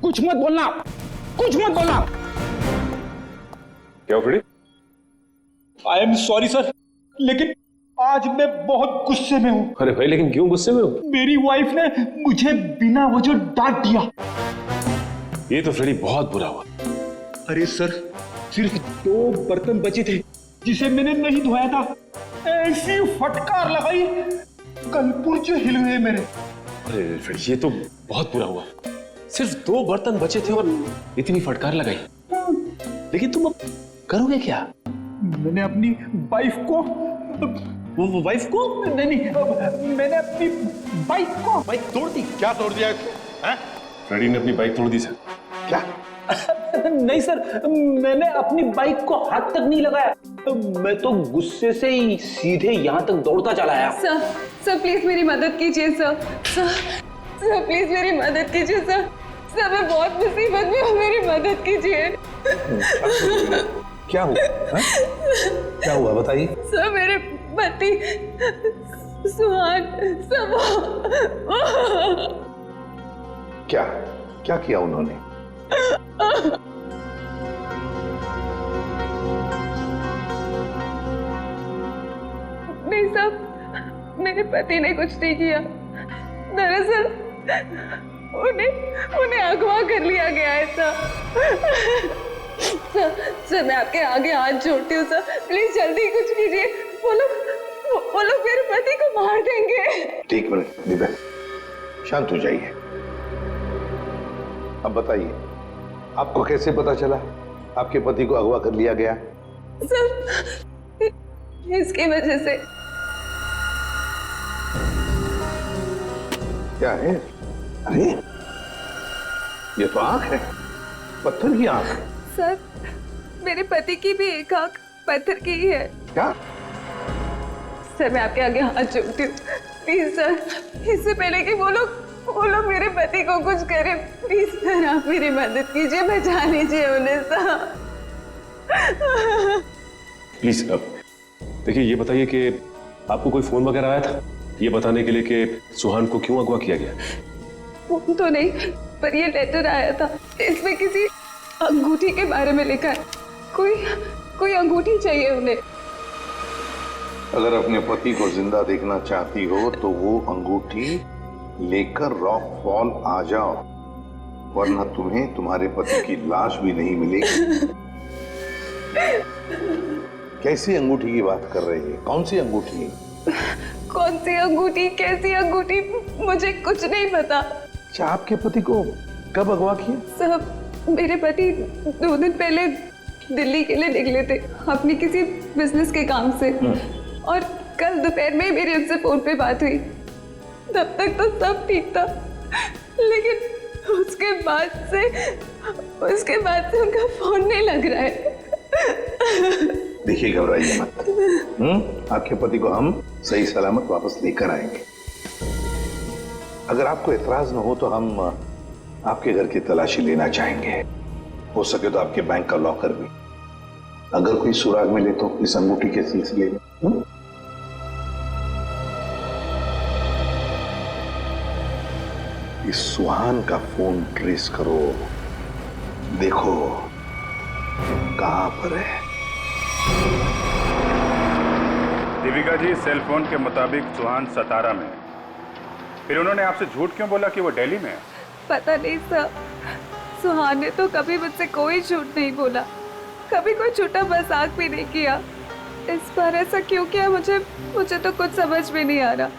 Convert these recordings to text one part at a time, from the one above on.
कुछ मत बोलना, कुछ मत बोलना। क्या Freddie? I am sorry sir, लेकिन आज मैं बहुत गुस्से में हूँ। अरे भाई, लेकिन क्यों गुस्से में हो? मेरी वाइफ ने मुझे बिना वजह डांट दिया। ये तो फ्रेडी बहुत बुरा हुआ। अरे सर, सिर्फ 2 बर्तन बचे थे जिसे मैंने नहीं धोया था। ऐसी फटकार लगाई, कल पुर्जे हिल गए मेरे। अरे फ्रेडी, ये तो बहुत बुरा हुआ। सिर्फ 2 बर्तन बचे थे और इतनी फटकार लगाई। लेकिन तुम अब करोगे क्या? मैंने अपनी वाइफ को वो वाइफ को? नहीं, मैंने अपनी बाइक को बाइक तोड़ दी। क्या तोड़ दिया इसको? फ्रेडी ने अपनी बाइक तोड़ दी सर। क्या? नहीं सर, मैंने अपनी बाइक को हाथ तक नहीं लगाया। मैं तो गुस्से से ही सीधे यहाँ तक दौड़ता चला आया। सर प्लीज मेरी मदद कीजिए सर। सर प्लीज मेरी मदद कीजिए सर। सर मैं बहुत मुसीबत में हूँ, मेरी मदद कीजिए। क्या हुआ? क्या हुआ बताइए। सर मेरे पति सुहान सब क्या क्या किया उन्होंने? नहीं सर, मेरे पति ने कुछ नहीं किया। दरअसल उन्हें अगवा कर लिया गया है सर। सर मैं आपके आगे हाथ जोड़ती हूँ सर, प्लीज जल्दी कुछ कीजिए। वो लोग मेरे पति को मार देंगे। ठीक है दिव्या, शांत हो जाइए। अब बताइए, आपको कैसे पता चला आपके पति को अगवा कर लिया गया? सर इसकी वजह से। क्या है? अरे ये तो आंख है, पत्थर की आंख। सर मेरे पति की भी एक आंख पत्थर की ही है। क्या? सर मैं आपके आगे हाथ जोड़ती हूँ, प्लीज सर, इससे पहले कि वो लोग मेरे पति को कुछ करे, प्लीज सर आप मेरी मदद कीजिए, बचा लीजिए उन्हें सर। प्लीज देखिए, ये बताइए कि आपको कोई फोन वगैरह आया था ये बताने के लिए कि सुहान को क्यों अगवा किया गया? फोन तो नहीं, पर ये लेटर आया था। इसमें किसी अंगूठी के बारे में लिखा है। कोई अंगूठी चाहिए उन्हें। अगर अपने पति को जिंदा देखना चाहती हो तो वो अंगूठी लेकर रॉक फॉल आ जाओ, वरना तुम्हें तुम्हारे पति की लाश भी नहीं मिलेगी। कैसी अंगूठी की बात कर रही है? कौन सी अंगूठी? कौन सी अंगूठी, कैसी अंगूठी, मुझे कुछ नहीं पता। अच्छा, आपके पति को कब अगवा किया? साहब मेरे पति 2 दिन पहले दिल्ली के लिए निकले थे अपनी किसी बिजनेस के काम से, और कल दोपहर में मेरी उनसे फोन पे बात हुई। तब तक तो सब ठीक था, लेकिन उसके बाद से उनका फोन नहीं लग रहा है। देखिए, घबराइए मत। आपके पति को हम सही सलामत वापस लेकर आएंगे। अगर आपको एतराज न हो तो हम आपके घर की तलाशी लेना चाहेंगे। हो सके तो आपके बैंक का लॉकर भी, अगर कोई सुराग मिले तो इस अंगूठी के सिलसिले में। इस सुहान का फोन ट्रेस करो, देखो कहां पर है। दीपिका जी, सेल फोन के मुताबिक सुहान सतारा में है। फिर उन्होंने आपसे झूठ क्यों बोला कि वो दिल्ली में है? पता नहीं सर, सुहान ने तो कभी मुझसे कोई झूठ नहीं बोला, कभी कोई झूठा मजाक भी नहीं किया। इस बार ऐसा क्यों किया मुझे तो कुछ समझ में नहीं आ रहा।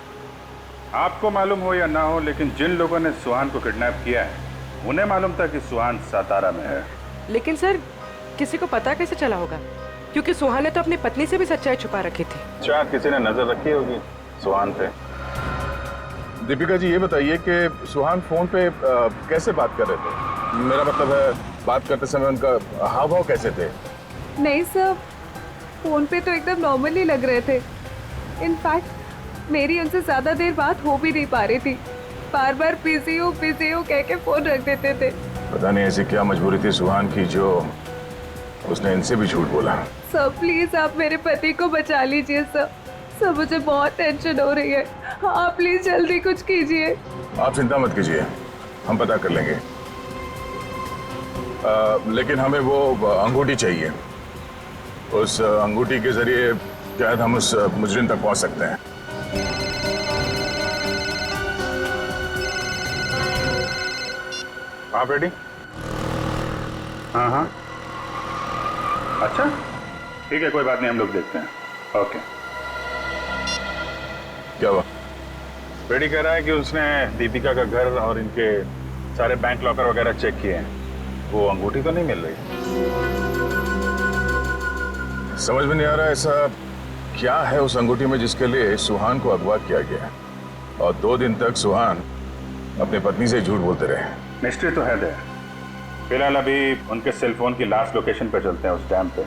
आपको मालूम हो या ना हो, लेकिन जिन लोगों ने सुहान को किडनैप किया है उन्हें मालूम था कि सुहान सतारा में है। लेकिन सर, किसी को पता कैसे चला होगा? क्योंकि सुहान ने तो अपनी पत्नी से भी सच्चाई छुपा रखी थी। अच्छा, किसी ने नजर रखी होगी सुहान पे। दीपिका जी, ये बताइए कि सुहान फोन पे कैसे बात कर रहे थे? मेरा मतलब है, बात करते समय उनका हाव भाव कैसे थे? नहीं सर, फोन पे तो एकदम नॉर्मली लग रहे थे। इनफैक्ट मेरी उनसे ज्यादा देर बात हो भी नहीं पा रही थी, बार बार बिजी हो कह के फोन रख देते थे। पता नहीं ऐसी क्या मजबूरी थी सुहान की जो उसने इनसे भी झूठ बोला। सर प्लीज आप मेरे पति को बचा लीजिए सर, मुझे बहुत टेंशन हो रही है। आप प्लीज जल्दी कुछ कीजिए। आप चिंता मत कीजिए, हम पता कर लेंगे। लेकिन हमें वो अंगूठी चाहिए। उस अंगूठी के जरिए शायद हम उस मुजरिम तक पहुंच सकते हैं। आप रेडी? हाँ हाँ, अच्छा ठीक है, कोई बात नहीं, हम लोग देखते हैं। ओके। क्या हुआ? रेडी कह रहा है कि उसने दीपिका का घर और इनके सारे बैंक लॉकर वगैरह चेक किए हैं, वो अंगूठी तो नहीं मिल रही। समझ में नहीं आ रहा ऐसा क्या है उस अंगूठी में जिसके लिए सुहान को अगवा किया गया और 2 दिन तक सुहान अपनी पत्नी से झूठ बोलते रहे। मिस्ट्री तो है दे। फिलहाल अभी उनके सेल फोन की लास्ट लोकेशन पे चलते हैं, उस डैम पे,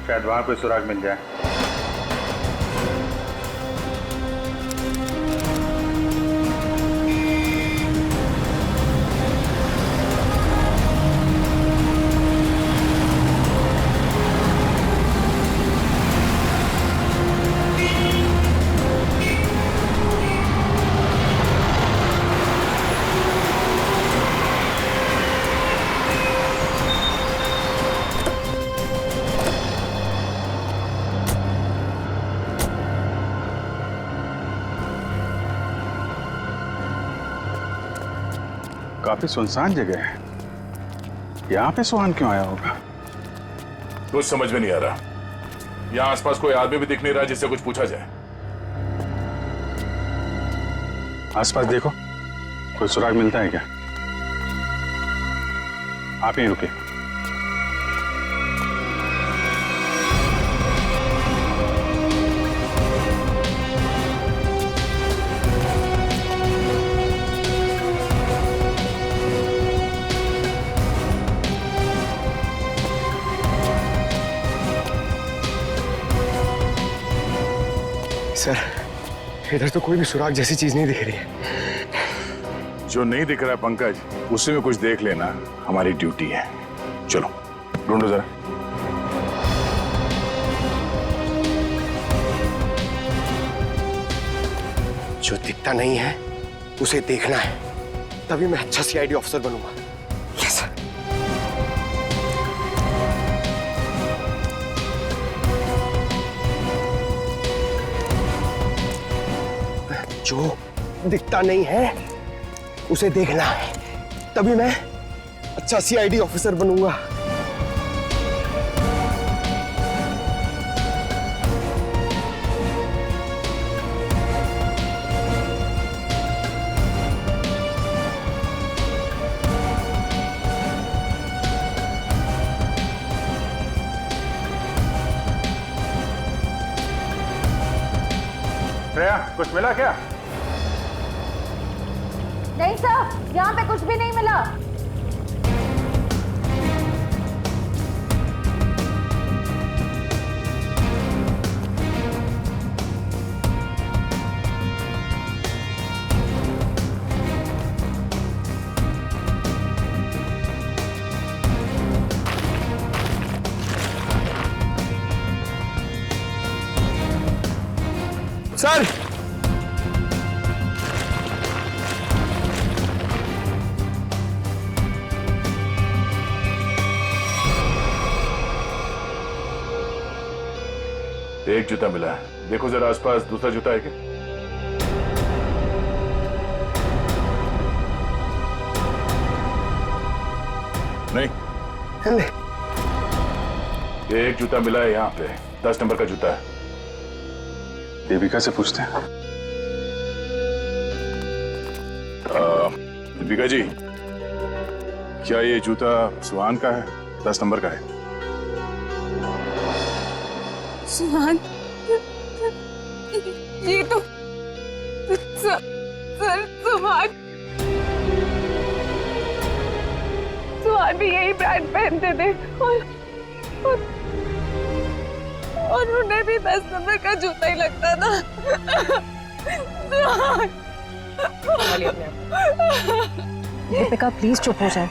शायद वहां कोई सुराग मिल जाए। काफी सुनसान जगह है, यहाँ पे सुहान क्यों आया होगा? कुछ समझ में नहीं आ रहा। यहाँ आसपास कोई आदमी भी दिख नहीं रहा जिससे कुछ पूछा जाए। आसपास देखो, कोई सुराग मिलता है क्या? आप ही रुके। सर, इधर तो कोई भी सुराग जैसी चीज नहीं दिख रही है। जो नहीं दिख रहा है पंकज, उसी में कुछ देख लेना हमारी ड्यूटी है। चलो ढूंढो जरा। जो दिखता नहीं है उसे देखना है, तभी मैं अच्छा सीआईडी ऑफिसर बनूंगा। Yes sir. जो दिखता नहीं है उसे देखना है, तभी मैं अच्छा सीआईडी ऑफिसर बनूंगा। श्रेया, कुछ मिला क्या? नहीं सर, यहाँ पे कुछ भी नहीं मिला। सर, एक जूता मिला है, देखो जरा आसपास दूसरा जूता है क्या? नहीं, एक जूता मिला है यहाँ पे, 10 नंबर का जूता है। देविका से पूछते हैं। दीपिका जी, क्या ये जूता सुहान का है? 10 नंबर का है। सुहान, ये तो सर सुहान भी यही ब्रांड पहनते थे और उन्हें भी 10 नंबर का जूता ही लगता था। दीपिका प्लीज चुप हो जाए।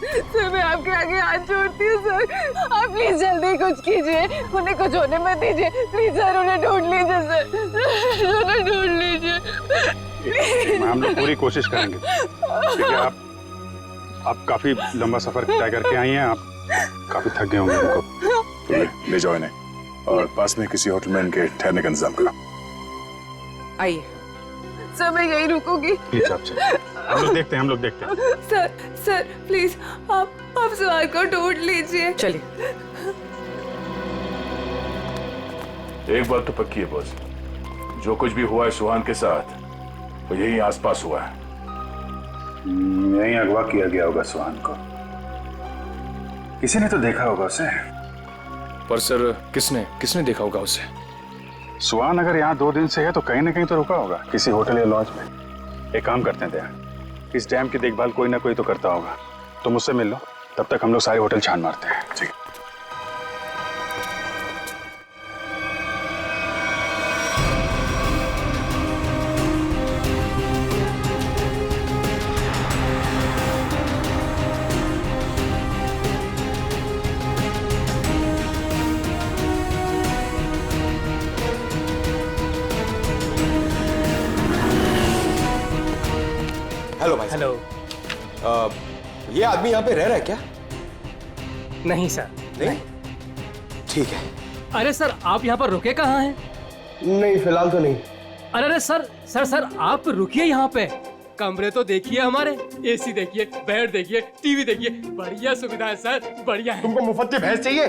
सर, मैं आपके आगे हाथ जोड़ती हूँ सर, आप प्लीज जल्दी कुछ कीजिए, उन्हें कुछ होने मत दीजिए प्लीज सर, उन्हें ढूंढ लीजिए सर, उन्हें ढूंढ लीजिए। हम लोग पूरी कोशिश करेंगे। ठीक है, आप काफी लंबा सफर तय करके आई हैं, आप काफी थक गए होंगे उनको। तो ले जाओ इन्हें और पास में किसी होटल में इनके ठहरने का इंतजाम करो। आइए। सर मैं यहीं रुकूंगी। प्लीज आप चलिए, हम लोग देखते हैं। सर प्लीज आप सुहान को ढूंढ लीजिए। चलिए। एक बात तो पक्की है बॉस, जो कुछ भी हुआ है सुहान के साथ वो यही आसपास हुआ है। यहीं अगवा किया गया होगा सुहान को, किसी ने तो देखा होगा उसे। पर सर किसने देखा होगा उसे? सुहान अगर यहाँ 2 दिन से है तो कहीं ना कहीं तो रुका होगा, किसी होटल या लॉज में। एक काम करते हैं दया, इस डैम की देखभाल कोई ना कोई तो करता होगा, तो मुझसे मिल लो, तब तक हम लोग सारे होटल छान मारते हैं। ठीक। हेलो भाई। हेलो। ये आदमी यहाँ पे रह रहा है क्या? नहीं सर। नहीं? ठीक है। अरे सर आप यहाँ पर रुके कहाँ हैं? नहीं फिलहाल तो नहीं। अरे सर आप रुकिए यहाँ पे। कमरे तो देखिए हमारे, एसी देखिए, बेड देखिए, टीवी देखिए, बढ़िया सुविधा है सर, बढ़िया है। तुमको मुफ्त भैंस चाहिए?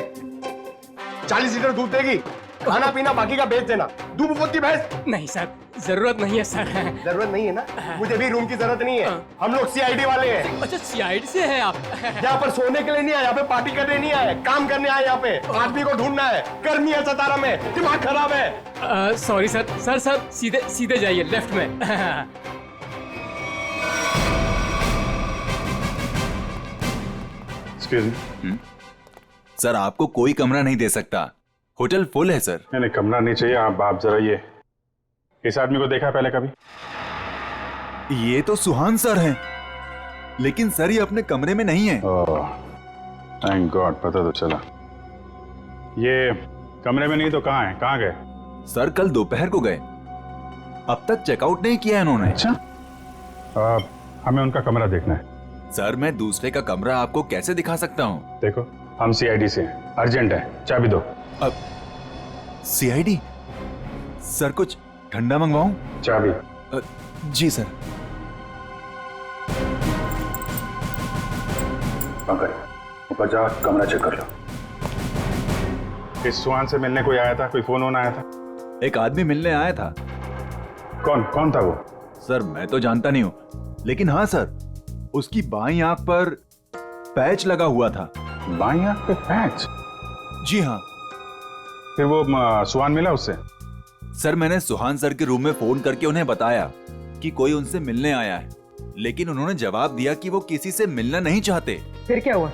40 लीटर दूध देगी, खाना पीना बाकी का बेच देना। दूध मुफ्त की भैंस? नहीं सर, जरूरत नहीं है सर। जरूरत नहीं है ना? मुझे भी रूम की जरूरत नहीं है, हम लोग सीआईडी वाले हैं। अच्छा सीआईडी से है आप? यहाँ पर सोने के लिए नहीं आए, यहाँ पे पार्टी करने नहीं आए, काम करने आए। यहाँ पे आदमी को ढूंढना है, गर्मी है सतारा में, दिमाग खराब है। सॉरी सर सीधे जाइए लेफ्ट में। एक्सक्यूज मी सर, आपको कोई कमरा नहीं दे सकता, होटल फुल है सर। नहीं कमरा नहीं चाहिए। आप जरा ये इस आदमी को देखा है पहले कभी? ये तो सुहान सर हैं, लेकिन सर ये अपने कमरे में नहीं है। थैंक गॉड, पता तो चला। ये कमरे में नहीं तो कहाँ है? कहाँ गए? सर कल दोपहर को गए, अब तक चेकआउट नहीं किया इन्होंने। अच्छा, हमें उनका कमरा देखना है। सर मैं दूसरे का कमरा आपको कैसे दिखा सकता हूँ? देखो हम सीआईडी से हैं, अर्जेंट है, चाबी दो। अब सीआईडी? सर कुछ ठंडा मंगवाऊं? चाबी। जी सर। ऊपर जा, कमरा चेक कर लो। इस सुहान से मिलने कोई आया था? कोई फोन आया था? एक आदमी मिलने आया था। कौन था वो? सर मैं तो जानता नहीं हूँ, लेकिन हाँ सर, उसकी बाईं आंख पर पैच लगा हुआ था। बाईं आंख पे पैच? जी हाँ। फिर वो सुहान मिला उससे? सर मैंने सुहान सर के रूम में फोन करके उन्हें बताया कि कोई उनसे मिलने आया है, लेकिन उन्होंने जवाब दिया कि वो किसी से मिलना नहीं चाहते। फिर क्या हुआ?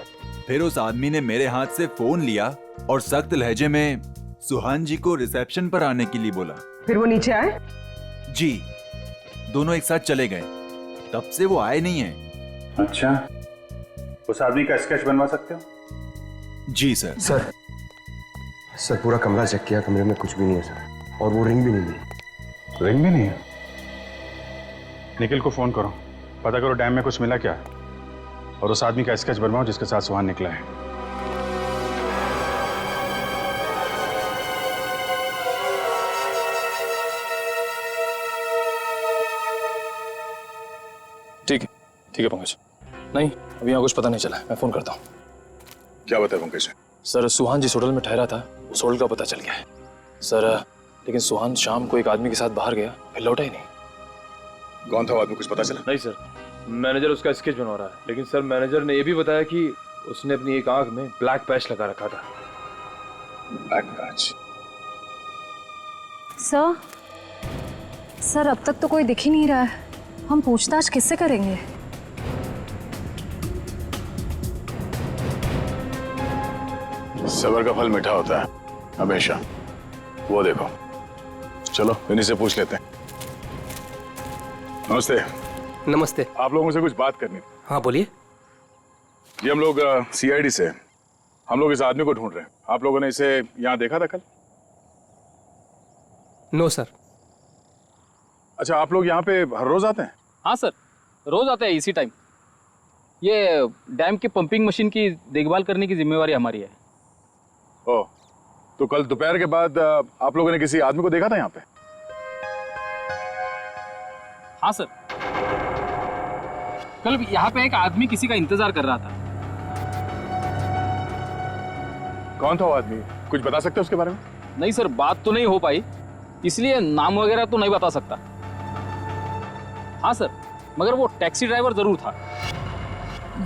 फिर उस आदमी ने मेरे हाथ से फोन लिया और सख्त लहजे में सुहान जी को रिसेप्शन पर आने के लिए बोला। फिर वो नीचे आए? जी, दोनों एक साथ चले गए, तब से वो आए नहीं है। अच्छा, उस आदमी का स्केच बनवा सकते हो? जी सर। सर पूरा कमरा चेक किया, कमरे में कुछ भी नहीं है सर, और वो रिंग भी नहीं मिली। रिंग भी नहीं है? निखिल को फोन करो, पता करो डैम में कुछ मिला क्या, और उस आदमी का स्केच बनवाओ जिसके साथ सुहान निकला है। ठीक है पंकज। नहीं अभी यहाँ कुछ पता नहीं चला, मैं फोन करता हूँ। क्या बताया पंकज? सर सुहान जिस होटल में ठहरा था उस होटल का पता चल गया है सर, लेकिन सुहान शाम को एक आदमी के साथ बाहर गया, फिर लौटा ही नहीं। कौन था वो आदमी, कुछ पता चला? नहीं सर, मैनेजर उसका स्केच बनवा रहा है, लेकिन सर मैनेजर ने यह भी बताया कि उसने अपनी एक आंख में ब्लैक पैच लगा रखा था। Black patch? सर अब तक तो कोई दिख ही नहीं रहा है, हम पूछताछ किससे करेंगे? सबर का फल मीठा होता है हमेशा, वो देखो। चलो इन्हीं से पूछ लेते हैं। नमस्ते। नमस्ते। आप लोगों से कुछ बात करनी थी। हाँ बोलिए। ये हम लोग सीआईडी से, हम लोग इस आदमी को ढूंढ रहे हैं। आप लोगों ने इसे यहाँ देखा था कल? No sir. अच्छा, आप लोग यहाँ पे हर रोज आते हैं? हाँ सर, रोज आते हैं इसी टाइम, ये डैम की पंपिंग मशीन की देखभाल करने की जिम्मेवारी हमारी है। ओह, तो कल दोपहर के बाद आप लोगों ने किसी आदमी को देखा था यहाँ पे? हाँ सर, कल यहाँ पे एक आदमी किसी का इंतजार कर रहा था। कौन था वो आदमी, कुछ बता सकते हो उसके बारे में? नहीं सर, बात तो नहीं हो पाई, इसलिए नाम वगैरह तो नहीं बता सकता। हाँ सर, मगर वो टैक्सी ड्राइवर जरूर था।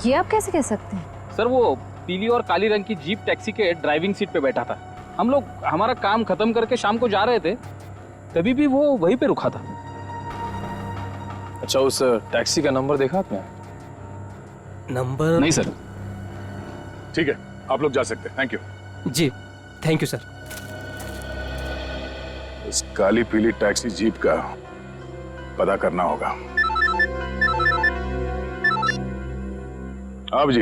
ये आप कैसे कह सकते हैं? सर वो पीली और काली रंग की जीप टैक्सी के ड्राइविंग सीट पे बैठा था। हम लोग हमारा काम खत्म करके शाम को जा रहे थे, तभी भी वो वहीं पे रुका था। अच्छा, उस टैक्सी का नंबर देखा आपने? नंबर नहीं सर। ठीक है, आप लोग जा सकते हैं। थैंक यू जी, थैंक यू सर। इस काली पीली टैक्सी जीप का पता करना होगा। आप जी,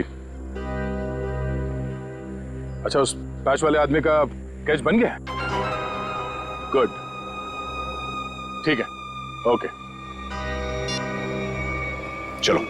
अच्छा उस पैच वाले आदमी का कैच बन गया? गुड, ठीक है, ओके, चलो।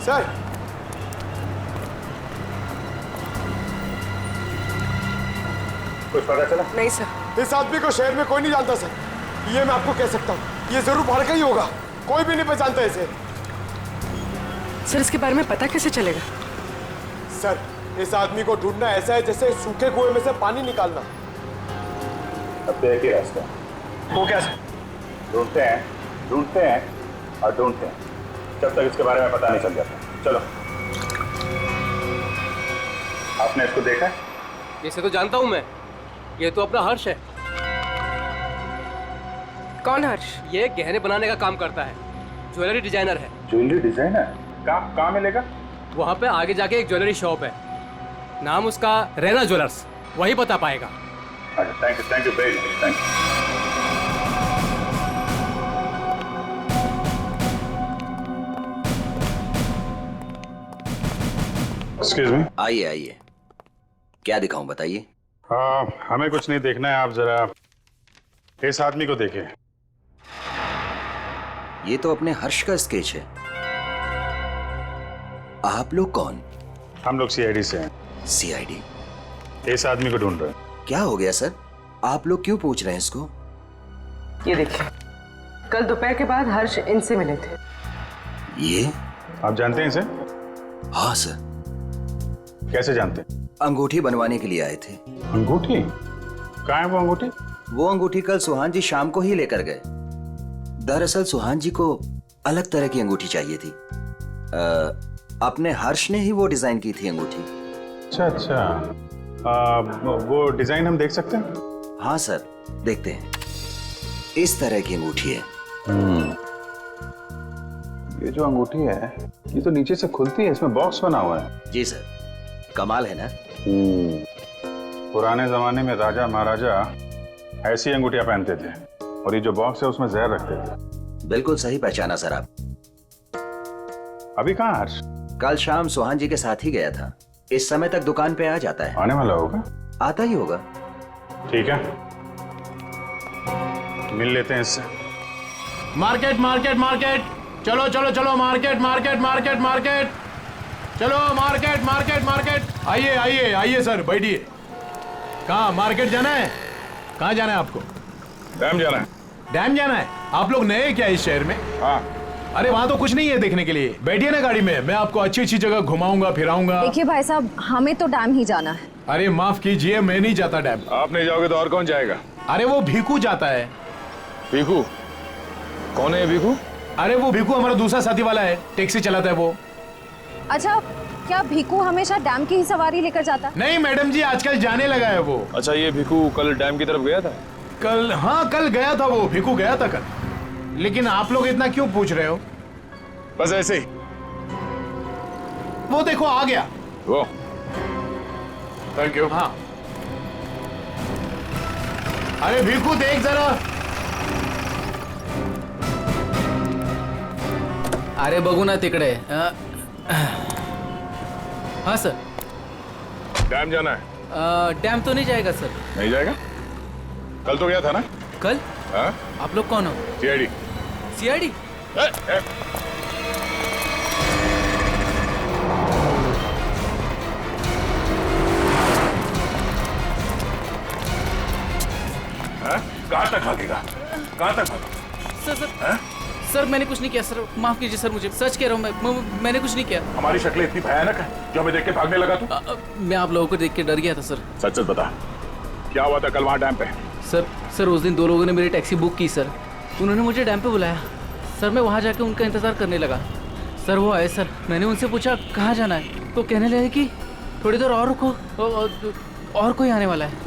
सर, कुछ पता चला? नहीं सर। इस आदमी को शहर में कोई नहीं जानता सर, ये मैं आपको कह सकता हूँ। ये जरूर बाहर का ही होगा, कोई भी नहीं पहचानता इसे। सर इसके बारे में पता कैसे चलेगा? सर, इस आदमी को ढूंढना ऐसा है जैसे सूखे कुएं में से पानी निकालना। अब तो एक ही रास्ता है। वो कैसे? ढूंढते हैं और ढूंढते हैं जब तक इसके बारे में पता नहीं चल जाता। चलो। आपने इसको देखा? इसे तो जानता हूं मैं, ये तो अपना हर्ष है। कौन हर्ष? ये गहने बनाने का काम करता है, ज्वेलरी डिजाइनर है। Jewellery designer? कहाँ मिलेगा? वहाँ पे आगे जाके एक ज्वेलरी शॉप है, नाम उसका रैना ज्वेलर्स, वही बता पाएगा। अच्छा, thank you very much, thank you. Excuse me. आइए, क्या दिखाऊं बताइए। हमें कुछ नहीं देखना है, आप जरा इस आदमी को देखिए। ये तो अपने हर्ष का स्केच है। आप लोग कौन? हम लोग सीआईडी से हैं। सीआईडी? इस आदमी को ढूंढ रहे हैं। क्या हो गया सर, आप लोग क्यों पूछ रहे हैं इसको? ये देखिए, कल दोपहर के बाद हर्ष इनसे मिले थे। ये आप जानते हैं इसे? हाँ सर। कैसे जानते हैं? अंगूठी बनवाने के लिए आए थे। अंगूठी? कहाँ है वो अंगूठी? वो अंगूठी कल सुहान जी शाम को ही लेकर गए। दरअसल सुहान जी को अलग तरह की अंगूठी चाहिए थी। अपने हर्ष ने ही वो डिजाइन की थी अंगूठी। अच्छा, वो डिजाइन हम देख सकते हैं? हाँ सर, देखते हैं। इस तरह की अंगूठी है। ये जो अंगूठी है, ये तो नीचे से खुलती है, इसमें बॉक्स बना हुआ है। जी सर, कमाल है ना। पुराने जमाने में राजा महाराजा ऐसी अंगूठियां पहनते थे, और ये जो बॉक्स है उसमें जहर रखते थे। बिल्कुल सही पहचाना सर आप। अभी कहाँ हर्ष? कल शाम सुहान जी के साथ ही गया था। इस समय तक दुकान पे आ जाता है। आने वाला होगा? आता ही होगा। ठीक है, मिल लेते हैं इससे। मार्केट मार्केट मार्केट, चलो चलो चलो, मार्केट मार्केट मार्केट मार्केट, चलो मार्केट मार्केट मार्केट। आइए आइए आइए सर, बैठिए। कहाँ मार्केट जाना है? कहाँ जाना है आपको? डैम जाना है। डैम जाना है? आप लोग नए क्या इस शहर में? हाँ, अरे वहाँ तो कुछ नहीं है देखने के लिए, बैठिए ना गाड़ी में, मैं आपको अच्छी अच्छी जगह घुमाऊंगा फिराऊंगा। देखिए भाई साहब, हमें तो डैम ही जाना है। अरे माफ कीजिए, मैं नहीं जाता डैम। आप नहीं जाओगे तो और कौन जाएगा? अरे वो भीखू जाता है। भीखू? कौन है भीखू? अरे वो भीखू हमारा दूसरा साथी वाला है, टैक्सी चलाता है वो। अच्छा, क्या भीखू हमेशा डैम की ही सवारी लेकर जाता है? नहीं मैडम जी, आजकल जाने लगा है वो। अच्छा, ये भीखू कल डैम की तरफ गया था? कल? हाँ कल गया था वो, भीखू गया था कल। लेकिन आप लोग इतना क्यों पूछ रहे हो? बस ऐसे ही। वो देखो आ गया वो। Thank you. हाँ। अरे भीखू देख जरा। अरे बघू ना तिकडे। हाँ सर। डैम जाना है? डैम तो नहीं जाएगा सर। नहीं जाएगा? कल तो गया था ना? कल? हाँ? आप लोग कौन हो? सीआईडी। सीआईडी? कहाँ तक भागेगा? कहाँ तक भागेगा? सर सर सर मैंने कुछ नहीं किया सर, माफ कीजिए सर, मुझे सच कह रहा हूँ, मैंने कुछ नहीं किया। हमारी शक्लें इतनी भयानक है जो हमें देख के भागने लगा तू? मैं आप लोगों को देख के डर गया था सर। सच सच बता, क्या हुआ था कल वहाँ डैम पे? सर उस दिन 2 लोगों ने मेरी टैक्सी बुक की सर, उन्होंने मुझे डैम पे बुलाया सर, मैं वहाँ जाके उनका इंतजार करने लगा सर। वो आए सर, मैंने उनसे पूछा कहाँ जाना है, तो कहने लगे कि थोड़ी देर और रुको, और कोई आने वाला है।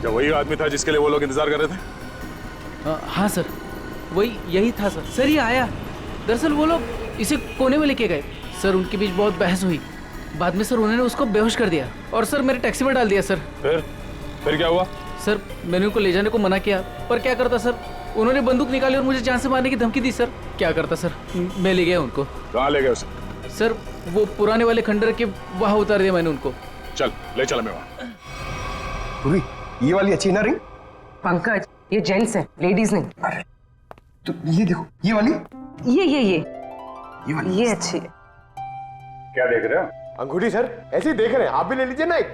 क्या वही आदमी था जिसके लिए वो लोग इंतजार कर रहे थे? हाँ सर, यही था सर। सर ये आया, दरअसल वो लोग इसे कोने में लेके गए सर, उनके बीच बहुत बहस हुई, बाद में सर उन्होंने उसको बेहोश कर दिया और सर मेरे टैक्सी में डाल दिया सर। फिर क्या हुआ? सर मैंने उनको ले जाने को मना किया, पर क्या करता सर, उन्होंने बंदूक निकाली और मुझे जान से मारने की धमकी दी सर। क्या करता सर, मैं ले गया उनको। कहाँ ले गए उसे? सर वो पुराने वाले खंडर के वहाँ उतार दिया मैंने उनको। चल ले चला मैं वहाँ। पूरी ये वाली अच्छी ना रिंग? पंकज ये जेंट्स है, लेडीज नहीं। अरे तो ये देखो, ये वाली, ये वाली ये अच्छी है। क्या देख रहे हो? अंगूठी सर, ऐसे ही देख रहे हैं, आप भी ले लीजिए ना एक।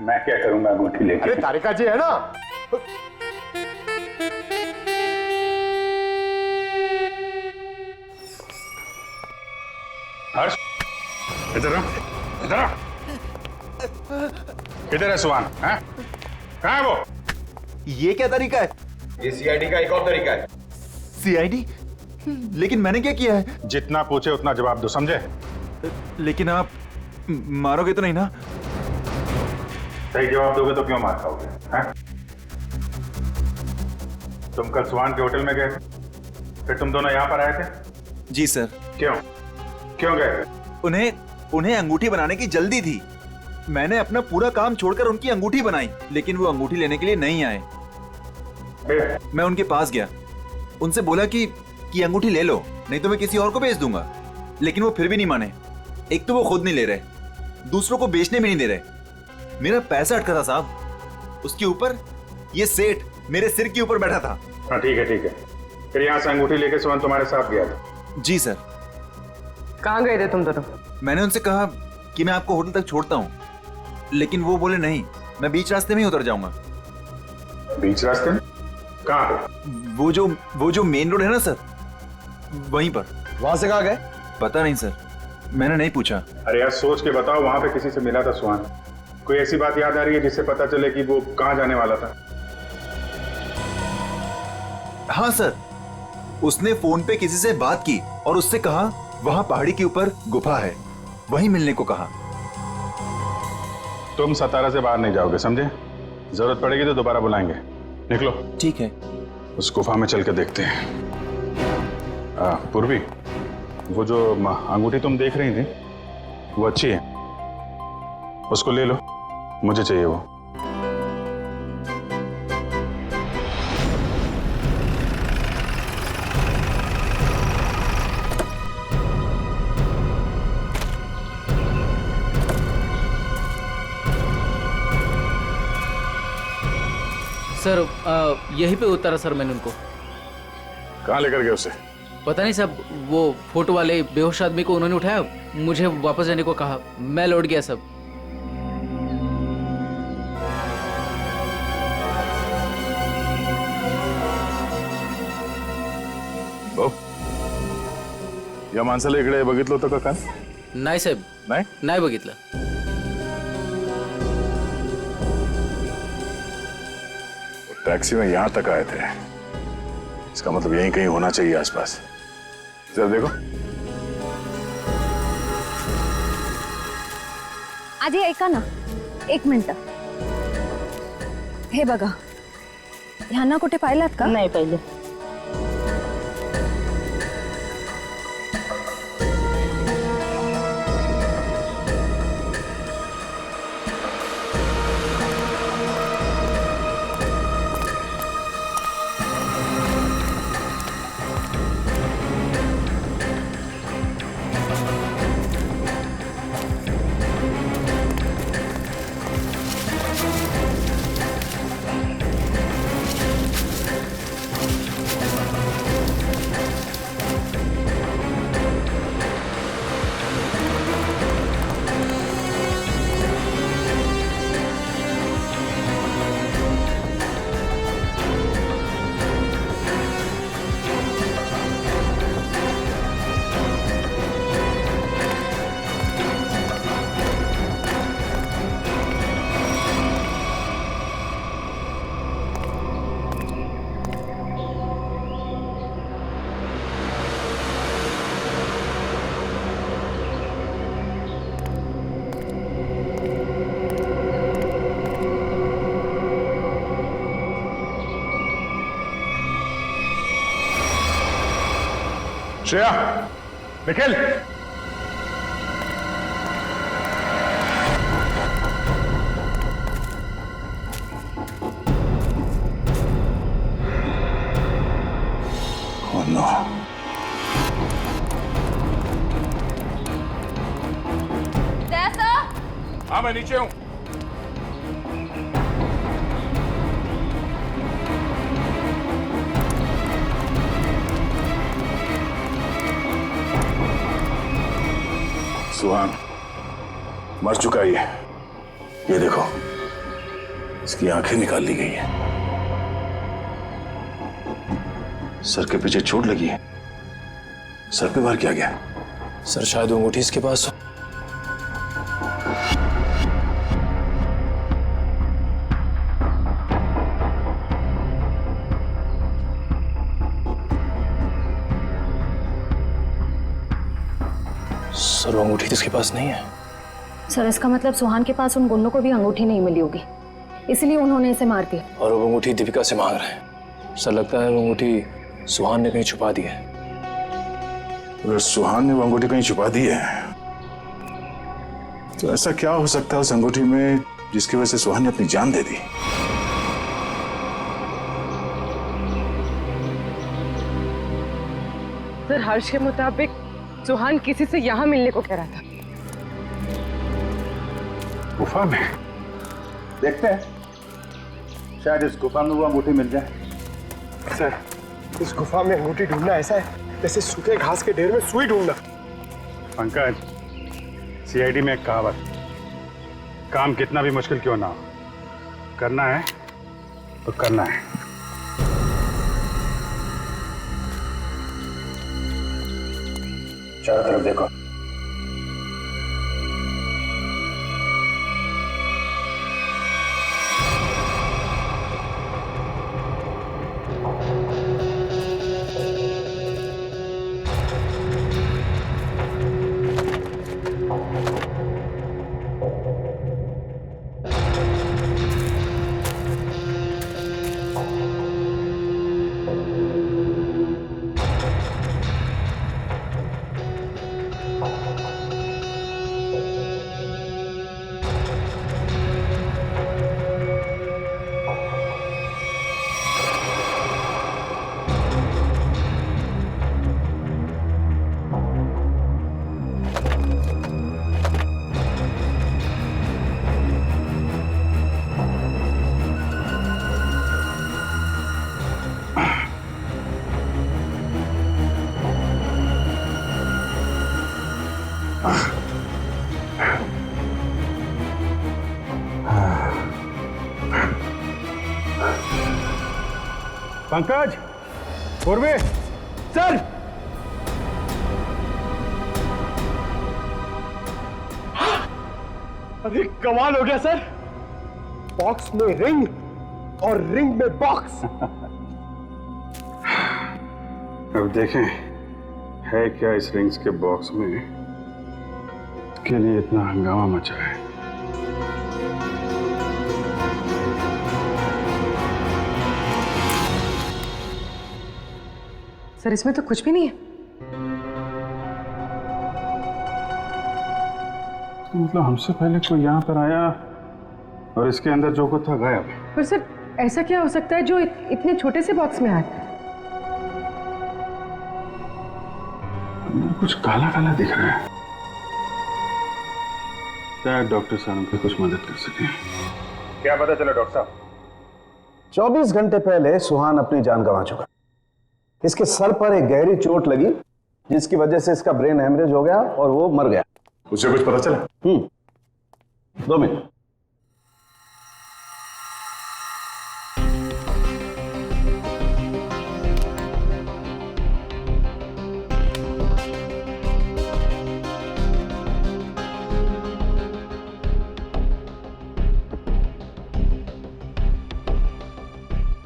मैं क्या करूंगा अंगूठी लेके? अरे तारिका जी है ना। हर्ष, इधर आ, इधर आ। किधर है सुहान? हैं? कहाँ है वो? ये क्या तरीका है? ये सीआईडी का एक और तरीका है। सीआईडी? लेकिन मैंने क्या किया है? जितना पूछे उतना जवाब दो, समझे? लेकिन आप मारोगे तो नहीं ना? सही जवाब दोगे तो क्यों मार खाओगे? हैं? तुम कल सुहान के होटल में गए थे, फिर तुम दोनों यहाँ पर आए थे? जी सर। क्यों गए थे? उन्हें अंगूठी बनाने की जल्दी थी। मैंने अपना पूरा काम छोड़कर उनकी अंगूठी बनाई, लेकिन वो अंगूठी लेने के लिए नहीं आए। मैं उनके पास गया, उनसे बोला कि अंगूठी ले लो, नहीं तो मैं किसी और को बेच दूंगा, लेकिन वो फिर भी नहीं माने। एक तो वो खुद नहीं ले रहे, दूसरों को बेचने भी नहीं दे रहे। मेरा पैसा अटका था साहब, उसके ऊपर ये सेठ मेरे सिर के ऊपर बैठा था। हाँ ठीक है। फिर यहाँ से अंगूठी लेके सुहान तुम्हारे साथ गया था? जी सर। कहाँ गए थे तुम दोनों? मैंने उनसे कहा कि मैं आपको होटल तक छोड़ता हूँ, लेकिन वो बोले नहीं, मैं बीच रास्ते में ही उतर जाऊंगा। बीच रास्ते में? कहाँ पे? वो जो मेन रोड है ना सर, वहीं पर। वहां से कहाँ गए? पता नहीं सर, मैंने नहीं पूछा। अरे यार सोच के बताओ, वहां पे किसी से मिला था सुहान? कोई ऐसी बात याद आ रही है जिससे पता चले कि वो कहाँ जाने वाला था? हाँ सर, उसने फोन पे किसी से बात की और उससे कहा वहां पहाड़ी के ऊपर गुफा है, वहीं मिलने को कहा। तुम सतारा से बाहर नहीं जाओगे, समझे? जरूरत पड़ेगी तो दोबारा बुलाएंगे। निकलो। ठीक है। उस गुफा में चल के देखते हैं। पूर्वी, वो जो अंगूठी तुम देख रही थी वो अच्छी है, उसको ले लो, मुझे चाहिए वो। सर यहीं पे उतारा सर मैंने उनको। कहाँ लेकर गए उसे? पता नहीं सब, वो फोटो वाले बेहोश आदमी को उन्होंने उठाया, मुझे वापस जाने को कहा, मैं लौट गया सब। हो या माणसाला इकडे बघितलं होतं का काल? नाही साहेब, नाही बघितलं. टैक्सी में यहां तक आए थे, इसका मतलब यहीं कहीं होना चाहिए आसपास. जरा देखो. आधी ऐका ना, 1 मिनिट. हे बघा, ह्यांना कुठे पाहिलात का? नाही पाहिलं. Shreya, Nikhil, oh no. हाँ मैं नीचे हूं. सुहान मर चुका है ये देखो, इसकी आंखें निकाल ली गई है. सर के पीछे चोट लगी है. सर पे वार किया गया. सर शायद वो अंगूठी इसके पास हो. सर वो अंगूठी इसके पास नहीं है. सर इसका मतलब सुहान के पास उन गुंडों को भी अंगूठी नहीं मिली होगी, इसलिए उन्होंने इसे मार दिया. और वो अंगूठी दीपिका से मांग रहे हैं. सर लगता है वो अंगूठी सुहान ने कहीं छुपा दी है. अगर सुहान ने वो अंगूठी कहीं छुपा दी है तो ऐसा क्या हो सकता है उस अंगूठी में जिसकी वजह से सुहान ने अपनी जान दे दी? सर हर्ष के मुताबिक सुहान किसी से यहाँ मिलने को कह रहा था. गुफा में देखते हैं, शायद इस गुफा में वो अंगूठी मिल जाए. सर इस गुफा में अंगूठी ढूंढना ऐसा है जैसे सूखे घास के ढेर में सुई ढूंढना. पंकज, सीआईडी में एक कहावत, काम कितना भी मुश्किल क्यों ना हो, करना है तो करना है. चारों तरफ देखो. पंकज, पूर्वे, सर अरे कमाल हो गया सर, बॉक्स में रिंग और रिंग में बॉक्स। अब देखें है क्या इस रिंग्स के बॉक्स में के लिए इतना हंगामा मचा है। सर इसमें तो कुछ भी नहीं है। तो मतलब हमसे पहले कोई यहाँ पर आया और इसके अंदर जो कुछ था गायब। पर सर ऐसा क्या हो सकता है जो इतने छोटे से बॉक्स में आए? कुछ काला काला दिख रहा है। शायद डॉक्टर साहब हमको कुछ मदद कर सके। क्या पता चला डॉक्टर साहब? 24 घंटे पहले सुहान अपनी जान गंवा चुका। इसके सर पर एक गहरी चोट लगी जिसकी वजह से इसका ब्रेन हेमरेज हो गया और वो मर गया। उसे कुछ पता चला? 2 मिनट।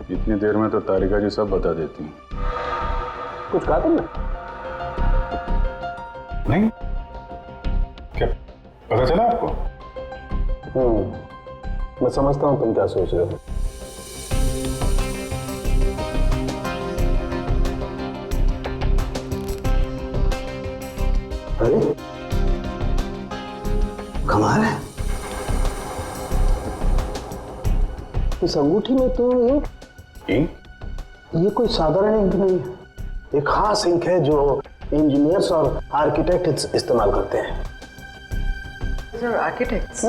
इतनी देर में तो तारिका जी सब बता देती हैं। कुछ कहा तुमने? नहीं, क्या पता चला आपको? मैं समझता हूं तुम क्या सोच रहे हो। अरे कमाल है, इस अंगूठी में तो ये कोई साधारण इंक नहीं है, एक खास इंक है जो इंजीनियर्स और आर्किटेक्ट इस्तेमाल करते हैं। सर आर्किटेक्ट्स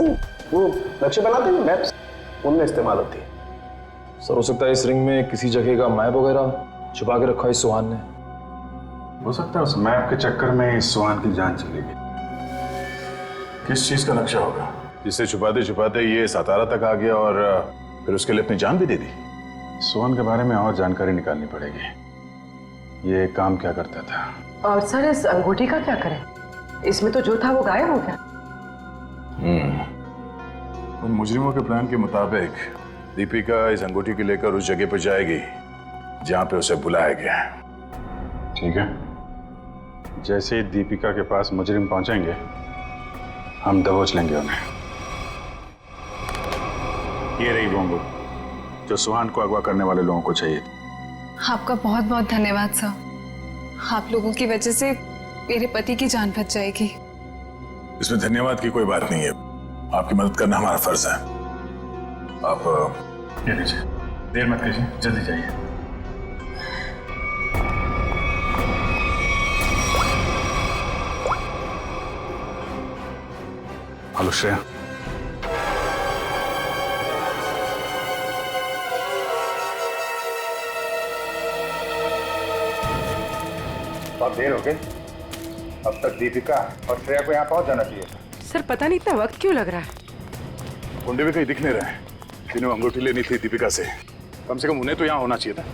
वो नक्शे बनाते हैं, मैप्स, उनमें इस्तेमाल होती है। सर हो सकता है इस रिंग में किसी जगह का मैप वगैरह छुपा के रखा है इस सुहान ने। हो सकता है उस मैप के चक्कर में इस सुहान की जान चली गई। किस चीज का नक्शा होगा जिससे छुपाते छुपाते ये सातारा तक आ गया और फिर उसके लिए अपनी जान भी दे दी? सुहान के बारे में और जानकारी निकालनी पड़ेगी। ये काम क्या करता था और सर इस अंगूठी का क्या करें? इसमें तो जो था वो गायब हो गया। उन मुजरिमों के प्लान के मुताबिक दीपिका इस अंगूठी को लेकर उस जगह पर जाएगी जहां पे उसे बुलाया गया है। ठीक है, जैसे ही दीपिका के पास मुजरिम पहुंचेंगे हम दबोच लेंगे उन्हें। ये रही वो अंगूठी जो सुहान को अगवा करने वाले लोगों को चाहिए थी। आपका बहुत बहुत धन्यवाद सर, आप लोगों की वजह से मेरे पति की जान बच जाएगी। इसमें धन्यवाद की कोई बात नहीं है, आपकी मदद करना हमारा फर्ज है। आप ये लीजिए, देर मत कीजिए, जल्दी जाइए। हेलो श्रेया, बहुत देर हो गई, अब तक दीपिका और श्रेया को यहाँ पहुंच जाना चाहिए। सर पता नहीं इतना वक्त क्यों लग रहा है? गुंडे भी कहीं दिख नहीं रहे, जिन्हें अंगूठी लेनी थी दीपिका से, कम से कम उन्हें तो यहाँ होना चाहिए था।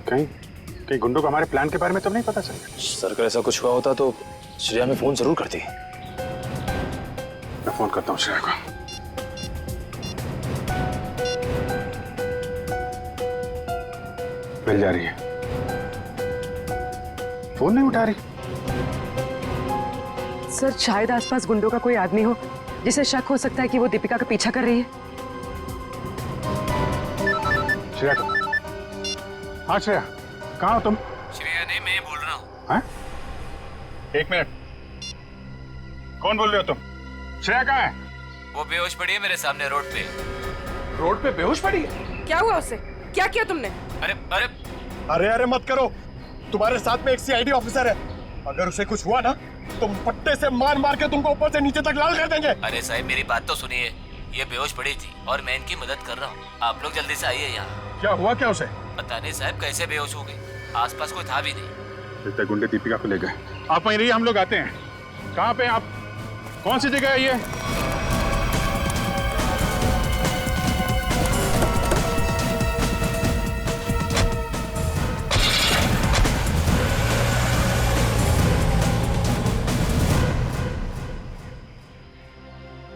कहीं गुंडों को हमारे प्लान के बारे में तो नहीं पता चला? सर अगर ऐसा कुछ हुआ होता तो श्रेया में फोन जरूर करती। मैं फोन करता हूँ श्रेया को। मिल जा रही है, फोन नहीं उठा रही। सर शायद आसपास गुंडों का कोई आदमी हो जिसे शक हो सकता है कि वो दीपिका का पीछा कर रही है। श्रेया को, हाँ श्रेया, कहाँ हो तुम? श्रेया नहीं, मैं बोल रहा हूँ। हाँ? एक मिनट, कौन बोल रहे हो तुम? श्रेया कहाँ है? वो बेहोश पड़ी है मेरे सामने रोड पे। रोड पे बेहोश पड़ी है? क्या हुआ उससे? क्या किया तुमने? अरे अरे अरे अरे मत करो, तुम्हारे साथ में एक सीआईडी ऑफिसर है, अगर उसे कुछ हुआ ना तो पट्टे से मार मार के तुमको ऊपर से नीचे तक लाल कर देंगे। अरे साहब मेरी बात तो सुनिए, ये बेहोश पड़ी थी और मैं इनकी मदद कर रहा हूँ, आप लोग जल्दी से आइए यहाँ। क्या हुआ क्या उसे? पता नहीं साहब कैसे बेहोश हो गई, आसपास कोई था भी नहीं। लगता है गुंडे दीपिका को ले गए। आप वहीं रहिए, हम लोग आते हैं। कहाँ पे आप? कौन सी जगह है ये?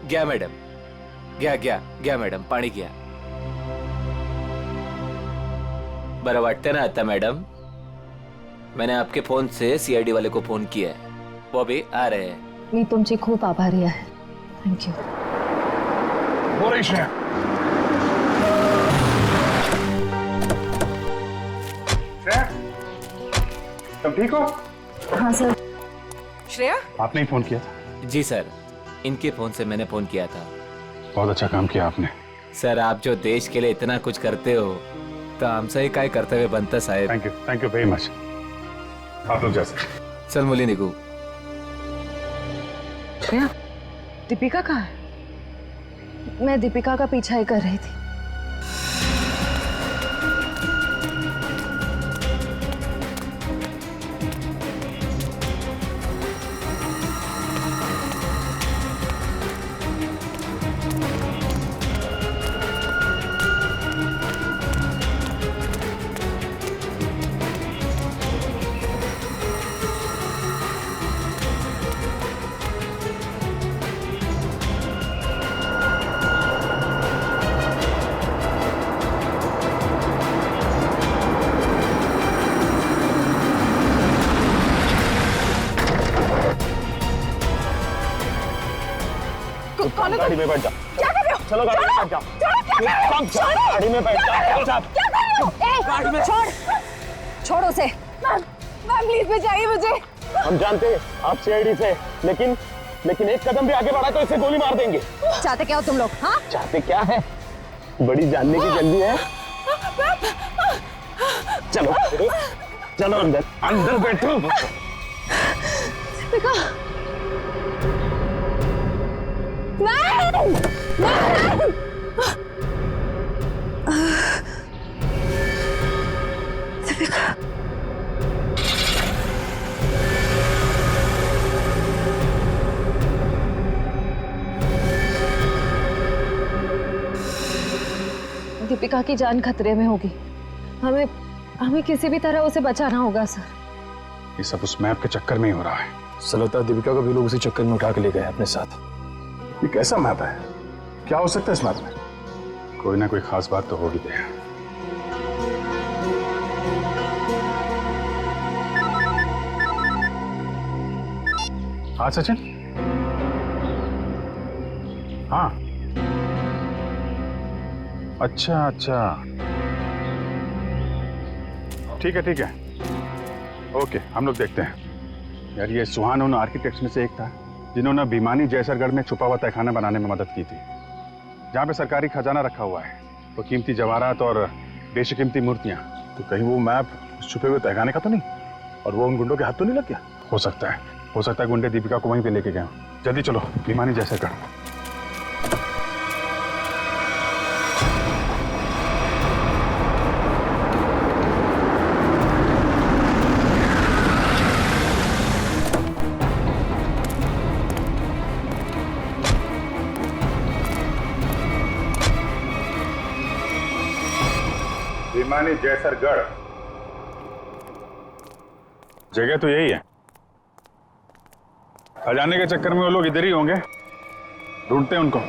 गया मैडम, गया मैडम, पाणी गया. बरं वाटतं ना आता मैडम? मैंने आपके फोन से सीआईडी वाले को फोन किया है, वो भी आ रहे हैं. मी तुमची खूप आभारी आहे. थँक्यू. तुम ठीक हो? हाँ सर. श्रेया, आपने ही फोन किया था? जी सर, इनके फोन से मैंने फोन किया था. बहुत अच्छा काम किया आपने. सर, आप जो देश के लिए इतना कुछ करते हो तो हमसे ही काय कर्तव्य बनतं साहेब. Thank you very much. आप लोग जा सकते. चल मुली निघू. श्रेया, दीपिका कहाँ है? मैं दीपिका का पीछा ही कर रही थी. गाड़ी में बैठ जाओ. क्या कर रहे हो? चलो गाड़ी में बैठ जाओ. गाड़ी में बैठ जाओ. क्या कर रहे हो? गाड़ी में छोड़ उसे. मैम प्लीज बचाइए मुझे. हम जानते हैं आप सीआईडी से, लेकिन एक कदम भी आगे बढ़ा तो इसे गोली मार देंगे. चाहते क्या हो तुम लोग? हाँ, चाहते क्या है? बड़ी जानने की जल्दी है. चलो अंदर बैठो. दीपिका. नहीं. दीपिका. दीपिका की जान खतरे में होगी. हमें किसी भी तरह उसे बचाना होगा सर. ये सब उस मैप के चक्कर में ही हो रहा है. सलता दीपिका को भी लोग उसी चक्कर में उठा के ले गए अपने साथ. ये कैसा मैप है? क्या हो सकता है इस मैप में? कोई ना कोई खास बात तो होगी. दे हाँ सचिन. हाँ अच्छा ठीक है. ओके, हम लोग देखते हैं. यार ये सुहान उन आर्किटेक्ट्स में से एक था जिन्होंने भिमानी जैसरगढ़ में छुपा हुआ तहखाना बनाने में मदद की थी, जहाँ पे सरकारी खजाना रखा हुआ है, तो कीमती जवाहरात और बेशकीमती मूर्तियां. तो कहीं वो मैप उस छुपे हुए तहखाने का तो नहीं, और वो उन गुंडों के हाथ तो नहीं लग गया? हो सकता है गुंडे दीपिका को वहीं पे लेके गए. जल्दी चलो भिमानी जैसरगढ़. भिमानी जैसरगढ़ जगह तो यही है. खजाने के चक्कर में वो लोग इधर ही होंगे. ढूंढते हैं उनको.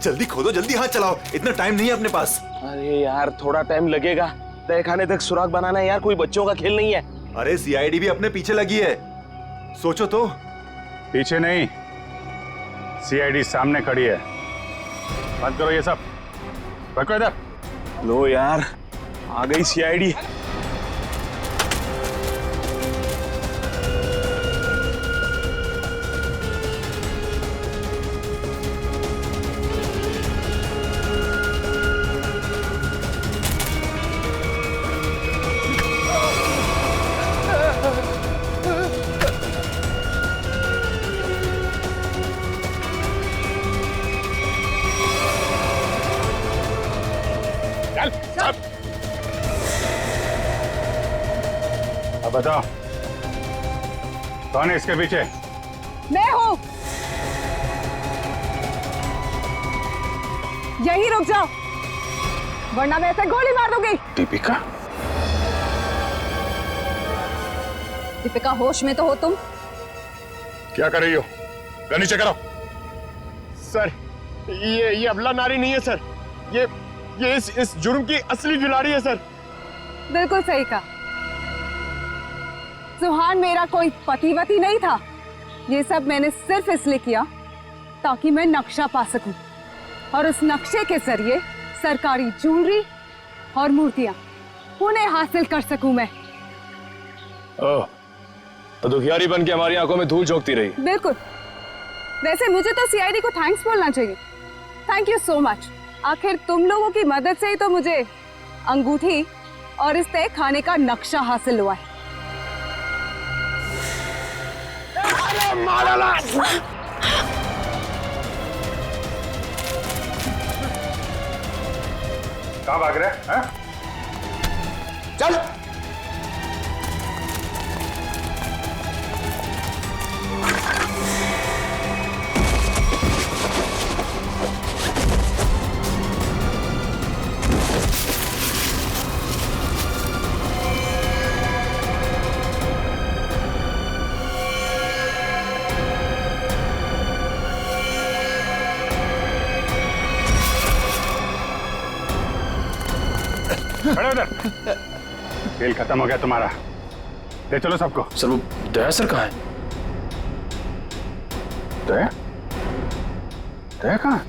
जल्दी खोदो, जल्दी हाथ चलाओ, इतना टाइम नहीं है अपने पास। अरे यार थोड़ा टाइम लगेगा, तहखाने तक सुराग बनाना है यार, कोई बच्चों का खेल नहीं है। अरे सीआईडी भी अपने पीछे लगी है, सोचो तो। पीछे नहीं, सीआईडी सामने खड़ी है। बंद करो ये सब, रखो इधर। लो यार, आ गई सीआईडी। अब बताओ कौन है इसके पीछे? मैं हूँ। यही रुक जाओ, वरना मैं ऐसे गोली मार दूंगी। दीपिका? दीपिका होश में तो हो तुम? क्या कर रही हो? गन नीचे करो। सर ये अबला नारी नहीं है सर, ये इस जुर्म की असली खिलाड़ी है सर। बिल्कुल सही कहा। सुहान मेरा कोई पतिवती नहीं था। ये सब मैंने सिर्फ इसलिए किया ताकि मैं नक्शा पा सकूं, और उस नक्शे के जरिए सरकारी ज्वेलरी और मूर्तियां उन्हें हासिल कर सकूं मैं। ओह, तो दुखियारी बन के हमारी आंखों में धूल झोंकती रही। बिल्कुल। वैसे मुझे तो सीआईडी को थैंक्स बोलना चाहिए। Thank you so much. आखिर तुम लोगों की मदद से ही तो मुझे अंगूठी और इस तय खाने का नक्शा हासिल हुआ है। कहाँ भाग रहे हैं? चल। खड़े उधर। खेल खत्म हो गया तुम्हारा, ले चलो सबको। सर वो दया सर कहाँ है? दया? दया कहाँ?